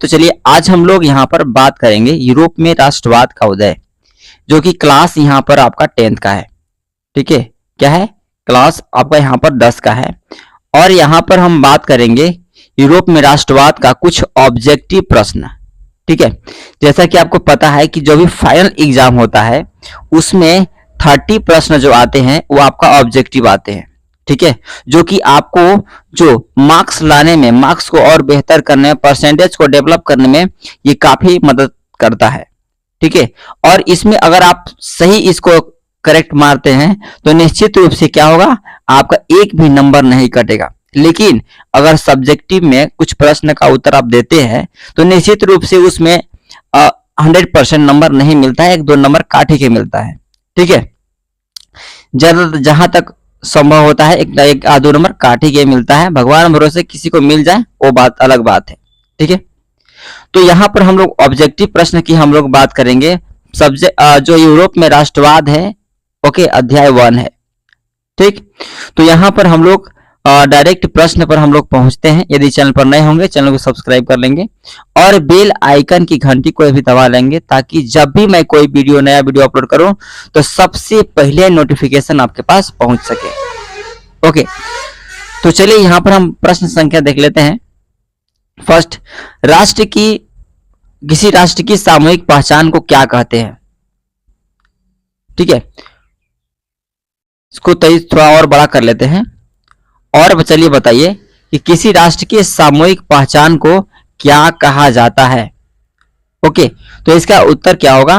तो चलिए आज हम लोग यहाँ पर बात करेंगे यूरोप में राष्ट्रवाद का उदय, जो कि क्लास यहाँ पर आपका 10th का है। ठीक है, क्या है? क्लास आपका यहाँ पर 10 का है। और यहाँ पर हम बात करेंगे यूरोप में राष्ट्रवाद का कुछ ऑब्जेक्टिव प्रश्न। ठीक है, जैसा कि आपको पता है कि जो भी फाइनल एग्जाम होता है उसमें 30 प्रश्न जो आते हैं वो आपका ऑब्जेक्टिव आते हैं। ठीक है, जो कि आपको जो मार्क्स लाने में, मार्क्स को और बेहतर करने में, परसेंटेज को डेवलप करने में ये काफी मदद करता है। ठीक है, और इसमें अगर आप सही इसको करेक्ट मारते हैं तो निश्चित रूप से क्या होगा, आपका एक भी नंबर नहीं कटेगा। लेकिन अगर सब्जेक्टिव में कुछ प्रश्न का उत्तर आप देते हैं तो निश्चित रूप से उसमें 100% नंबर नहीं मिलता है, 1-2 नंबर काट के मिलता है। ठीक है, जहां तक संभव होता है एक 2 नंबर काट के मिलता है। भगवान भरोसे किसी को मिल जाए वो बात अलग बात है। ठीक है, तो यहाँ पर हम लोग ऑब्जेक्टिव प्रश्न की हम लोग बात करेंगे। सब्जेक्ट जो यूरोप में राष्ट्रवाद है, ओके, अध्याय 1 है। ठीक, तो यहाँ पर हम लोग डायरेक्ट प्रश्न पर हम लोग पहुंचते हैं। यदि चैनल पर नए होंगे चैनल को सब्सक्राइब कर लेंगे और बेल आइकन की घंटी को भी दबा लेंगे, ताकि जब भी मैं कोई नया वीडियो अपलोड करूं तो सबसे पहले नोटिफिकेशन आपके पास पहुंच सके। ओके, तो चलिए यहाँ पर हम प्रश्न संख्या देख लेते हैं। फर्स्ट, किसी राष्ट्र की सामूहिक पहचान को क्या कहते हैं? ठीक है, इसको थोड़ा और बड़ा कर लेते हैं और चलिए बताइए कि किसी राष्ट्र की सामूहिक पहचान को क्या कहा जाता है? ओके, तो इसका उत्तर क्या होगा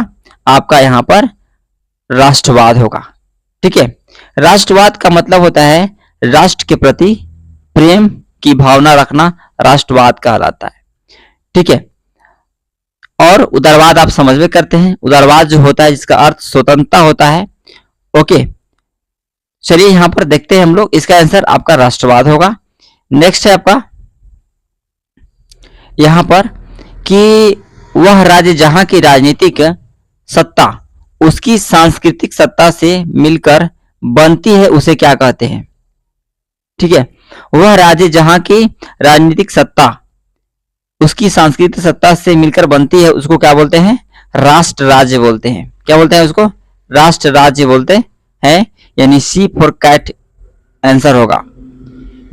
आपका? यहाँ पर राष्ट्रवाद होगा। ठीक है, राष्ट्रवाद का मतलब होता है राष्ट्र के प्रति प्रेम की भावना रखना, राष्ट्रवाद कहलाता है। ठीक है, और उदारवाद आप समझ में करते हैं। उदारवाद जो होता है जिसका अर्थ स्वतंत्रता होता है। ओके, चलिए यहां पर देखते हैं हम लोग, इसका आंसर आपका राष्ट्रवाद होगा। नेक्स्ट है आपका यहां पर कि वह राज्य जहां की राजनीतिक सत्ता उसकी सांस्कृतिक सत्ता से मिलकर बनती है उसे क्या कहते हैं? ठीक है, वह राज्य जहां की राजनीतिक सत्ता उसकी सांस्कृतिक सत्ता से मिलकर बनती है उसको क्या बोलते हैं? राष्ट्र राज्य बोलते हैं। क्या बोलते हैं उसको? राष्ट्र राज्य बोलते हैं, यानी सी फॉर कैट आंसर होगा।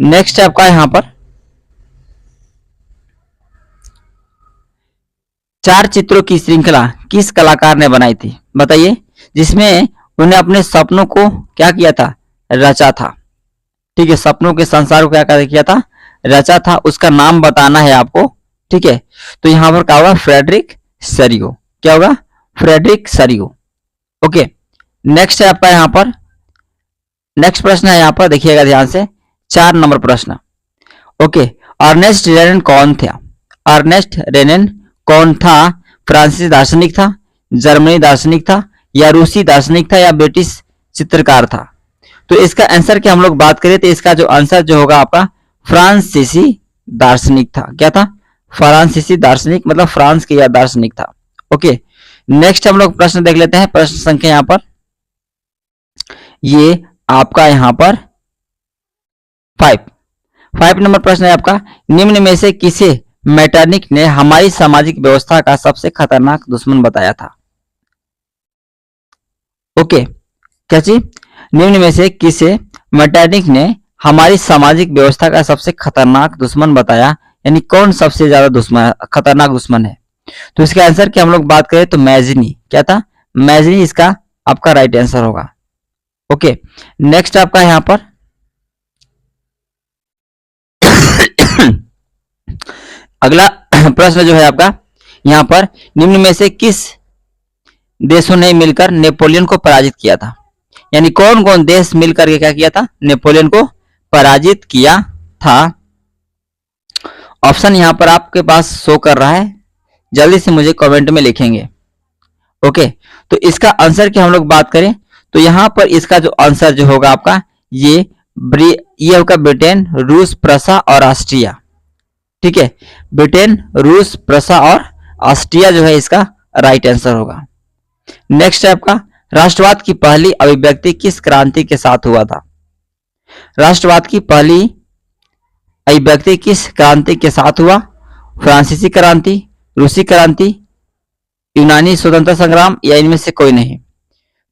नेक्स्ट है आपका यहां पर 4 चित्रों की श्रृंखला किस कलाकार ने बनाई थी? बताइए, जिसमें उन्हें अपने सपनों को क्या किया था? रचा था। ठीक है, सपनों के संसार को क्या किया था? रचा था। उसका नाम बताना है आपको। ठीक है, तो यहां पर क्या होगा? फ्रेडरिक सरियो। क्या होगा? फ्रेडरिक सरियो। ओके, नेक्स्ट है आपका यहां पर नेक्स्ट प्रश्न है, यहां पर देखिएगा ध्यान से, 4 नंबर प्रश्न। ओके, अर्नेस्ट रेनन कौन था? अर्नेस्ट रेनन कौन था? फ्रांसीसी दार्शनिक था, जर्मनी दार्शनिक था, या रूसी दार्शनिक था, या ब्रिटिश चित्रकार था? तो इसका आंसर की हम लोग बात करें तो इसका जो आंसर जो होगा आपका फ्रांसीसी दार्शनिक था। क्या था? फ्रांसीसी दार्शनिक, मतलब फ्रांस के या दार्शनिक था। ओके, नेक्स्ट हम लोग प्रश्न देख लेते हैं। प्रश्न संख्या यहां पर ये आपका यहां पर 5 नंबर प्रश्न है आपका, निम्न में से किसे मेटरनिक ने हमारी सामाजिक व्यवस्था का सबसे खतरनाक दुश्मन बताया था? ओके, क्या चीज? निम्न में से किसे मेटरनिक ने हमारी सामाजिक व्यवस्था का सबसे खतरनाक दुश्मन बताया, यानी कौन सबसे ज्यादा खतरनाक दुश्मन है? तो इसके आंसर की हम लोग बात करें तो मैजनी। क्या था? मैजनी इसका आपका राइट आंसर होगा। ओके, नेक्स्ट आपका यहां पर अगला प्रश्न जो है आपका यहां पर, निम्न में से किस देशों ने मिलकर नेपोलियन को पराजित किया था? यानी कौन कौन देश मिलकर के क्या किया था? नेपोलियन को पराजित किया था। ऑप्शन यहां पर आपके पास शो कर रहा है, जल्दी से मुझे कमेंट में लिखेंगे। ओके, तो इसका आंसर की हम लोग बात करें तो यहां पर इसका जो आंसर जो होगा आपका ये होगा ब्रिटेन, रूस, प्रसा और ऑस्ट्रिया। ठीक है, ब्रिटेन, रूस, प्रसा और ऑस्ट्रिया जो है इसका राइट आंसर होगा। नेक्स्ट है आपका, राष्ट्रवाद की पहली अभिव्यक्ति किस क्रांति के साथ हुआ था? राष्ट्रवाद की पहली अभिव्यक्ति किस क्रांति के साथ हुआ? फ्रांसीसी क्रांति, रूसी क्रांति, यूनानी स्वतंत्रता संग्राम, या इनमें से कोई नहीं।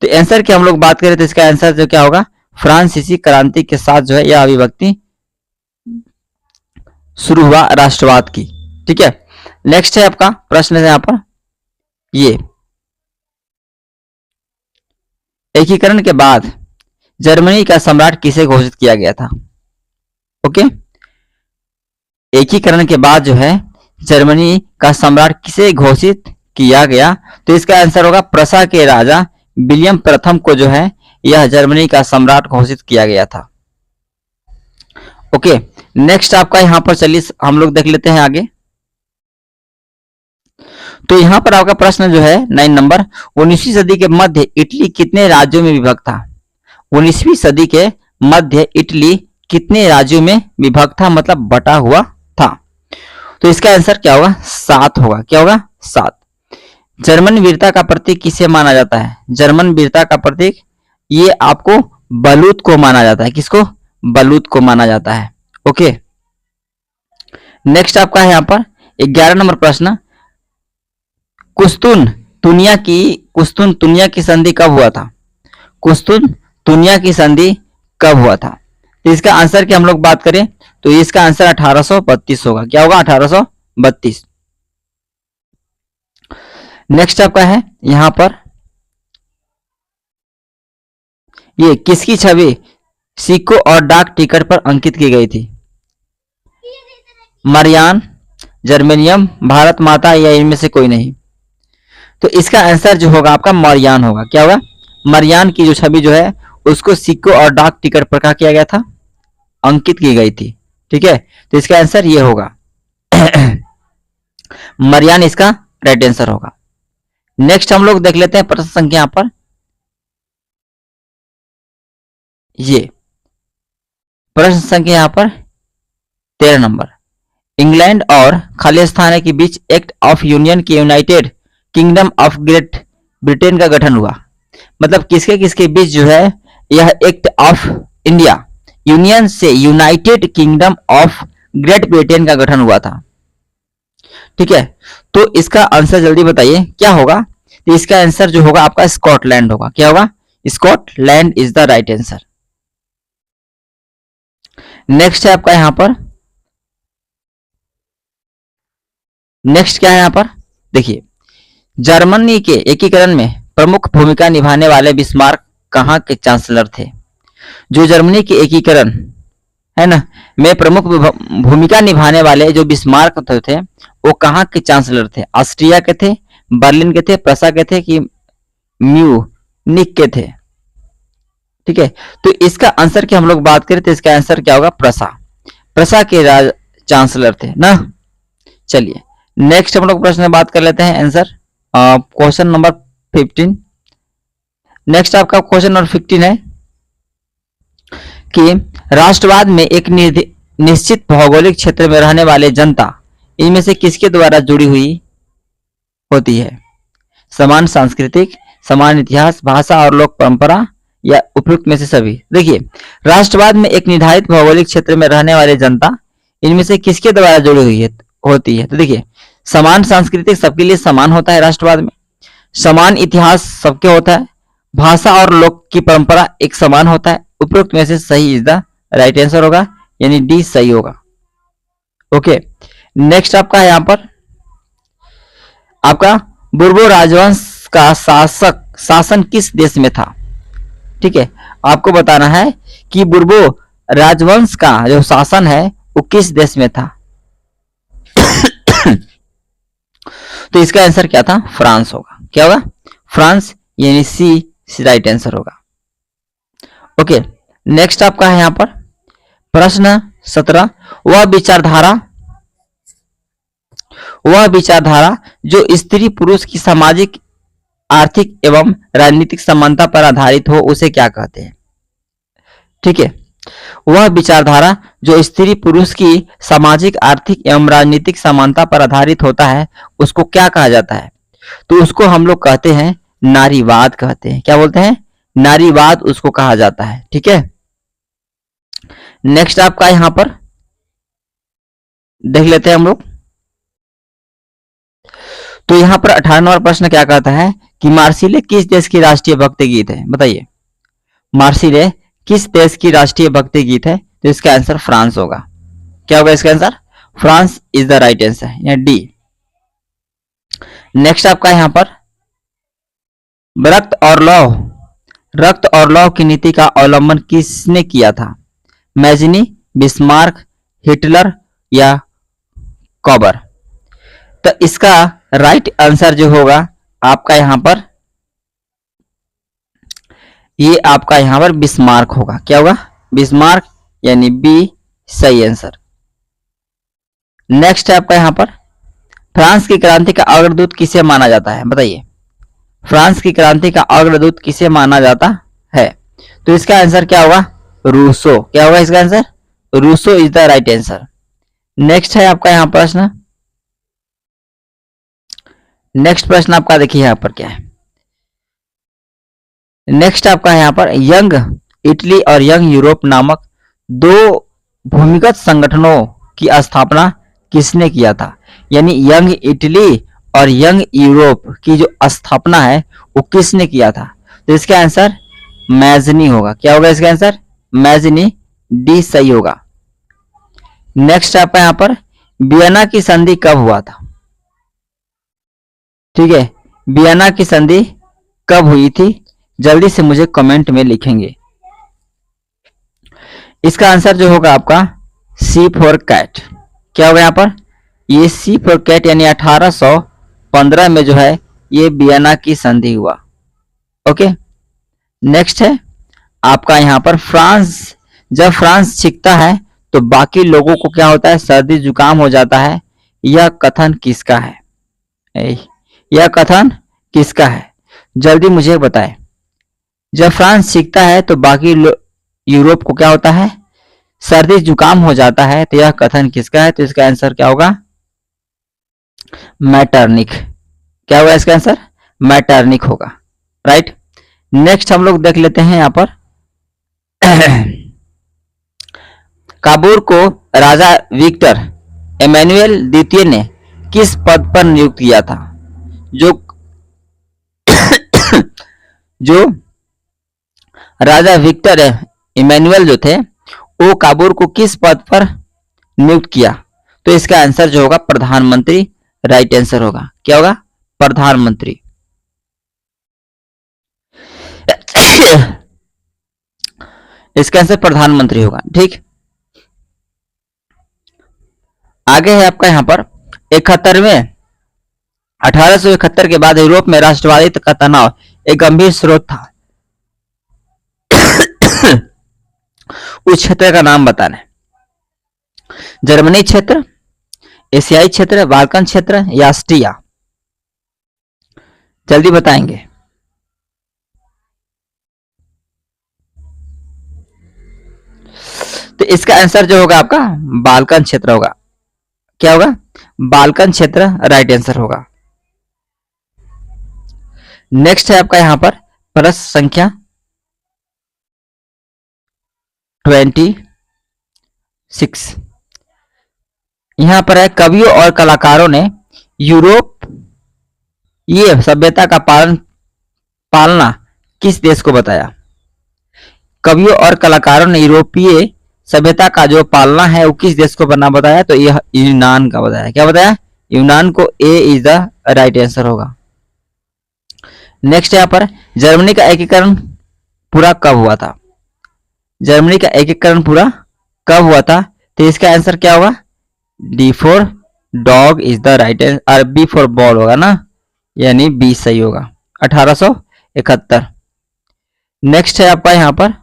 तो आंसर की हम लोग बात करें तो इसका आंसर जो क्या होगा, फ्रांसीसी क्रांति के साथ जो है यह अभिव्यक्ति शुरू हुआ राष्ट्रवाद की। ठीक है, नेक्स्ट है आपका प्रश्न है यहाँ पर ये, एकीकरण के बाद जर्मनी का सम्राट किसे घोषित किया गया था? ओके, एकीकरण के बाद जो है जर्मनी का सम्राट किसे घोषित किया गया? तो इसका आंसर होगा प्रसा के राजा विलियम प्रथम को जो है यह जर्मनी का सम्राट घोषित किया गया था। ओके, नेक्स्ट आपका यहां पर चलिए हम लोग देख लेते हैं आगे। तो यहां पर आपका प्रश्न जो है 9 नंबर, 19वीं सदी के मध्य इटली कितने राज्यों में विभक्त था? 19वीं सदी के मध्य इटली कितने राज्यों में विभक्त था, मतलब बटा हुआ था? तो इसका आंसर क्या होगा? 7 होगा। क्या होगा? 7। जर्मन वीरता का प्रतीक किसे माना जाता है? जर्मन वीरता का प्रतीक ये आपको बलूत को माना जाता है। किसको? बलूत को माना जाता है। ओके, नेक्स्ट आपका है यहां पर 11 नंबर प्रश्न, कुस्तुन तुनिया की संधि कब हुआ था? कुस्तुन तुनिया की संधि कब हुआ था? तो इसका आंसर की हम लोग बात करें तो इसका आंसर 1832 होगा। क्या होगा? 1832। नेक्स्ट आपका है यहां पर ये किसकी छवि सिक्कों और डाक टिकट पर अंकित की गई थी? मरियान, जर्मेनियम, भारत माता, या इनमें से कोई नहीं? तो इसका आंसर जो होगा आपका मरियान होगा। क्या होगा? मरियान की जो छवि जो है उसको सिक्कों और डाक टिकट पर क्या किया गया था? अंकित की गई थी। ठीक है, तो इसका आंसर ये होगा मरियान इसका राइट आंसर होगा। नेक्स्ट हम लोग देख लेते हैं प्रश्न संख्या यहां पर ये प्रश्न संख्या यहां पर 13 नंबर, इंग्लैंड और खालिस्तान के बीच एक्ट ऑफ यूनियन के United kingdom of great Britain का गठन हुआ। मतलब किसके किसके बीच जो है यह एक्ट ऑफ इंडिया यूनियन से United kingdom of great Britain का गठन हुआ था। ठीक है, तो इसका आंसर जल्दी बताइए क्या होगा? तो इसका आंसर जो होगा आपका स्कॉटलैंड होगा। क्या होगा? Scotland is the right answer. Next है आपका यहां पर, नेक्स्ट क्या है यहां पर देखिए, जर्मनी के एकीकरण में प्रमुख भूमिका निभाने वाले बिस्मार्क कहां के चांसलर थे? जो जर्मनी के एकीकरण है ना में प्रमुख भूमिका निभाने वाले जो बिस्मार्क थे वो कहां के चांसलर थे? ऑस्ट्रिया के थे, बर्लिन के थे, प्रसा के थे, कि म्यूनिक के थे? ठीक है, तो इसका आंसर की हम लोग बात करें तो इसका आंसर क्या होगा? प्रसा के राज चांसलर थे ना। चलिए नेक्स्ट हम लोग प्रश्न बात कर लेते हैं आंसर क्वेश्चन नंबर 15। नेक्स्ट आपका क्वेश्चन नंबर 15 है कि राष्ट्रवाद में एक निश्चित भौगोलिक क्षेत्र में रहने वाले जनता इनमें से किसके द्वारा जुड़ी हुई होती है? समान सांस्कृतिक, समान इतिहास, भाषा और लोक परंपरा, या उपयुक्त में से सभी? देखिए, राष्ट्रवाद में एक निर्धारित भौगोलिक क्षेत्र में रहने वाले जनता इनमें से किसके द्वारा जुड़ी हुई होती है? तो देखिए, समान सांस्कृतिक सबके लिए समान होता है राष्ट्रवाद में, समान इतिहास सबके होता है, भाषा और लोक की परंपरा एक समान होता है। उपयुक्त में से सही इज द राइट आंसर होगा, यानी डी सही होगा। ओके, नेक्स्ट आपका है यहां पर आपका बुर्बो राजवंश का शासन किस देश में था? ठीक है, आपको बताना है कि बुर्बो राजवंश का जो शासन है वो किस देश में था? तो इसका आंसर क्या था? फ्रांस होगा। क्या होगा? फ्रांस, यानी सी राइट आंसर होगा। ओके, नेक्स्ट आपका है यहां पर प्रश्न 17, वह विचारधारा जो स्त्री पुरुष की सामाजिक, आर्थिक एवं राजनीतिक समानता पर आधारित हो उसे क्या कहते हैं? ठीक है, वह विचारधारा जो स्त्री पुरुष की सामाजिक, आर्थिक एवं राजनीतिक समानता पर आधारित होता है उसको क्या कहा जाता है? तो उसको हम लोग कहते हैं नारीवाद कहते हैं। क्या बोलते हैं? नारीवाद उसको कहा जाता है। ठीक है, नेक्स्ट आपका यहां पर देख लेते हैं हम लोग तो यहाँ पर 18 नंबर प्रश्न क्या कहता है कि मार्सिले किस देश की राष्ट्रीय भक्ति गीत है? बताइए, मार्सिले किस देश की राष्ट्रीय भक्ति गीत है? तो इसका आंसर फ्रांस होगा। क्या होगा इसका answer? France is the right answer, या डी। नेक्स्ट आपका यहाँ पर रक्त और लौ की नीति का अवलंबन किसने किया था? मैजिनी, बिस्मार्क, हिटलर या कॉबर? तो इसका राइट आंसर जो होगा आपका यहां पर, ये आपका यहां पर बिस्मार्क होगा। क्या होगा? बिस्मार्क, यानी बी सही आंसर। नेक्स्ट है आपका यहां पर फ्रांस की क्रांति का अग्रदूत किसे माना जाता है? बताइए, फ्रांस की क्रांति का अग्रदूत किसे माना जाता है? तो इसका आंसर क्या होगा? रूसो। क्या होगा इसका answer? Rousseau is the right answer. Next है आपका यहां प्रश्न, नेक्स्ट प्रश्न आपका देखिए यहां पर क्या है। नेक्स्ट आपका यहां पर यंग इटली और यंग यूरोप नामक दो भूमिगत संगठनों की स्थापना किसने किया था? यानी यंग इटली और यंग यूरोप की जो स्थापना है वो किसने किया था? तो इसका आंसर मैजनी होगा। क्या होगा इसका आंसर? मैजनी, डी सही होगा। नेक्स्ट आपका यहां पर वियना की संधि कब हुआ था? ठीक है, वियना की संधि कब हुई थी? जल्दी से मुझे कमेंट में लिखेंगे। इसका आंसर जो होगा आपका सी फॉर कैट। क्या होगा यहां पर? ये सी फॉर कैट, यानी 1815 में जो है ये वियना की संधि हुआ। ओके, नेक्स्ट है आपका यहां पर फ्रांस, जब फ्रांस छींकता है तो बाकी लोगों को क्या होता है? सर्दी जुकाम हो जाता है। यह कथन किसका है? यह कथन किसका है? जल्दी मुझे बताएं। जब फ्रांस छींकता है तो बाकी यूरोप को क्या होता है? सर्दी जुकाम हो जाता है। तो यह कथन किसका है? तो इसका आंसर क्या होगा? मैटरनिक। क्या होगा इसका आंसर? मैटरनिक होगा, राइट। नेक्स्ट हम लोग देख लेते हैं यहां पर काबूल को राजा विक्टर एमेनुअल द्वितीय ने किस पद पर नियुक्त किया था? जो जो राजा विक्टर इमैनुअल जो थे वो काबूल को किस पद पर नियुक्त किया? तो इसका आंसर जो होगा प्रधानमंत्री राइट आंसर होगा। क्या होगा? प्रधानमंत्री। इसका आंसर प्रधानमंत्री होगा, ठीक। आगे है आपका यहां पर 71वें 1871 के बाद यूरोप में राष्ट्रवादी का तनाव एक गंभीर स्रोत था। उस क्षेत्र का नाम बताना है। जर्मनी क्षेत्र, एशियाई क्षेत्र, बाल्कन क्षेत्र या ऑस्ट्रिया? जल्दी बताएंगे। तो इसका आंसर जो होगा आपका बाल्कन क्षेत्र होगा। क्या होगा? बाल्कन क्षेत्र राइट आंसर होगा। नेक्स्ट है आपका यहां पर प्रश्न संख्या 26। यहां पर है कवियों और कलाकारों ने यूरोप ये सभ्यता का पालना किस देश को बताया? कवियों और कलाकारों ने यूरोपीय सभ्यता का जो पालना है वो किस देश को बना बताया? तो यह यूनान का बताया। क्या बताया? यूनान को। ए इज द राइट आंसर होगा। नेक्स्ट यहां पर जर्मनी का एकीकरण पूरा कब हुआ था? जर्मनी का एकीकरण पूरा कब हुआ था? तो इसका आंसर क्या होगा? D for dog is the right answer, और बी फॉर बॉल होगा ना, यानी बी सही होगा, 1871। नेक्स्ट है आपका यहां पर,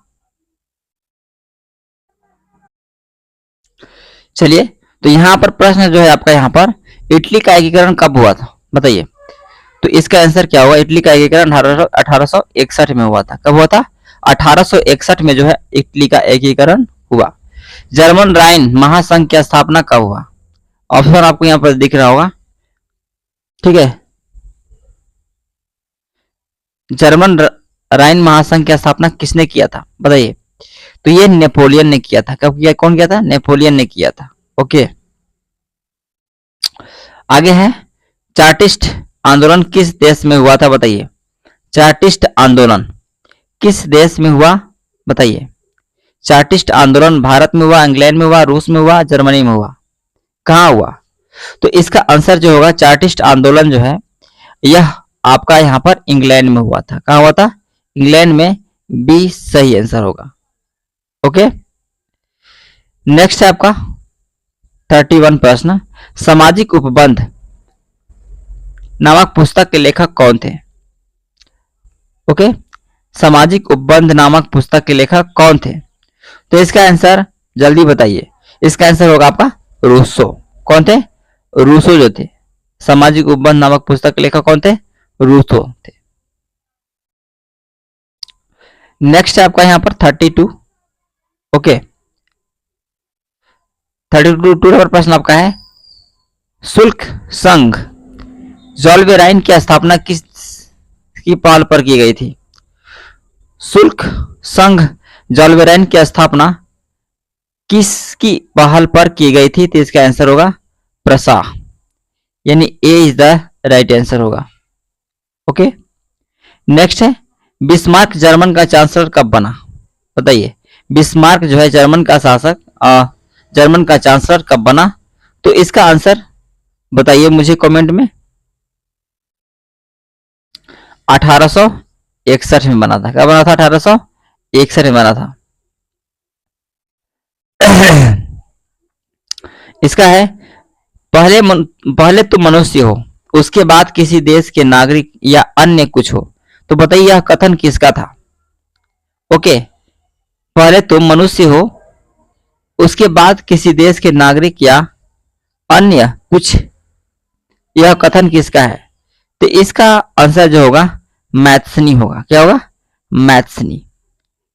चलिए, तो यहां पर प्रश्न जो है आपका यहां पर इटली का एकीकरण कब हुआ था? बताइए। तो इसका आंसर क्या होगा? इटली का एकीकरण 1861 में हुआ था। कब हुआ था? 1861 में जो है इटली का एकीकरण हुआ। जर्मन राइन महासंघ की स्थापना कब हुआ? ऑप्शन आपको यहां पर दिख रहा होगा, ठीक है। जर्मन राइन महासंघ की स्थापना किसने किया था? बताइए। तो ये नेपोलियन ने किया था। कब किया? कौन किया था? नेपोलियन ने किया था। ओके, आगे है चार्टिस्ट आंदोलन किस देश में हुआ था बताइए। चार्टिस्ट आंदोलन किस देश में हुआ बताइए। चार्टिस्ट आंदोलन भारत में हुआ, इंग्लैंड में हुआ, रूस में हुआ, जर्मनी में हुआ, कहाँ हुआ? तो इसका आंसर जो होगा चार्टिस्ट आंदोलन जो है यह आपका यहाँ पर इंग्लैंड में हुआ था। कहाँ हुआ था? इंग्लैंड में। बी सही आंसर होगा। ओके, नेक्स्ट है आपका 31 प्रश्न। सामाजिक उपबंध नामक पुस्तक के लेखक कौन थे? ओके, सामाजिक उपबंध नामक पुस्तक के लेखक कौन थे? तो इसका आंसर जल्दी बताइए। इसका आंसर होगा आपका रूसो। कौन थे? रूसो जो थे। सामाजिक उपबंध नामक पुस्तक के लेखक कौन थे? रूसो थे। नेक्स्ट है आपका यहां पर 32। ओके, 32 नंबर प्रश्न आपका है, शुल्क संघ जोल्वेराइन की स्थापना किस की पहल पर की गई थी? शुल्क संघ जोल्वेराइन की स्थापना किसकी पहल पर की गई थी? तो इसका आंसर होगा प्रसा, यानी ए इज द राइट आंसर होगा। ओके, नेक्स्ट है, बिस्मार्क जर्मन का चांसलर कब बना? बताइए, बिस्मार्क जो है जर्मन का शासक, जर्मन का चांसलर कब बना? तो इसका आंसर बताइए मुझे कमेंट में। 1861 में बना था। कब बना था? 1861 में बना था। इसका है, पहले तो मनुष्य हो, उसके बाद किसी देश के नागरिक या अन्य कुछ हो। तो बताइए यह कथन किसका था? ओके, पहले तो मनुष्य हो, उसके बाद किसी देश के नागरिक या अन्य कुछ, यह कथन किसका है? तो इसका आंसर जो होगा मैथ्सनी होगा। क्या होगा? मैथ्सनी।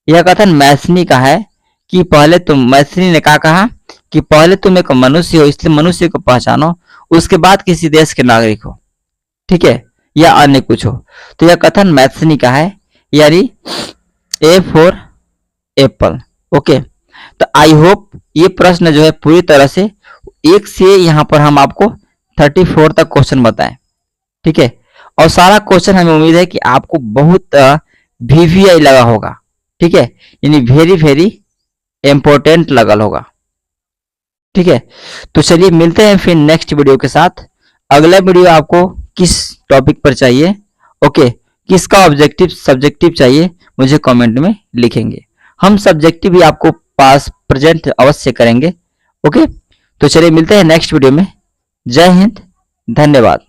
यह कथन मैथ्सनी का है कि पहले तुम, मैथ्सनी ने क्या कहा कि पहले तुम एक मनुष्य हो, इसलिए मनुष्य को पहचानो, उसके बाद किसी देश के नागरिक हो, ठीक है, या अन्य कुछ हो। तो यह कथन मैथ्सनी का है, यानी ए फॉर एप्पल। ओके, तो आई होप ये प्रश्न जो है पूरी तरह से एक से यहाँ पर हम आपको 34 तक क्वेश्चन बताएं, ठीक है, और सारा क्वेश्चन हमें उम्मीद है कि आपको बहुत वीवीआई लगा होगा, ठीक है, यानी वेरी वेरी इंपॉर्टेंट लगल होगा, ठीक है। तो चलिए मिलते हैं फिर नेक्स्ट वीडियो के साथ। अगला वीडियो आपको किस टॉपिक पर चाहिए, ओके, किसका ऑब्जेक्टिव सब्जेक्टिव चाहिए, मुझे कमेंट में लिखेंगे। हम सब्जेक्टिव भी आपको पास प्रेजेंट अवश्य करेंगे। ओके, तो चलिए मिलते हैं नेक्स्ट वीडियो में। जय हिंद, धन्यवाद।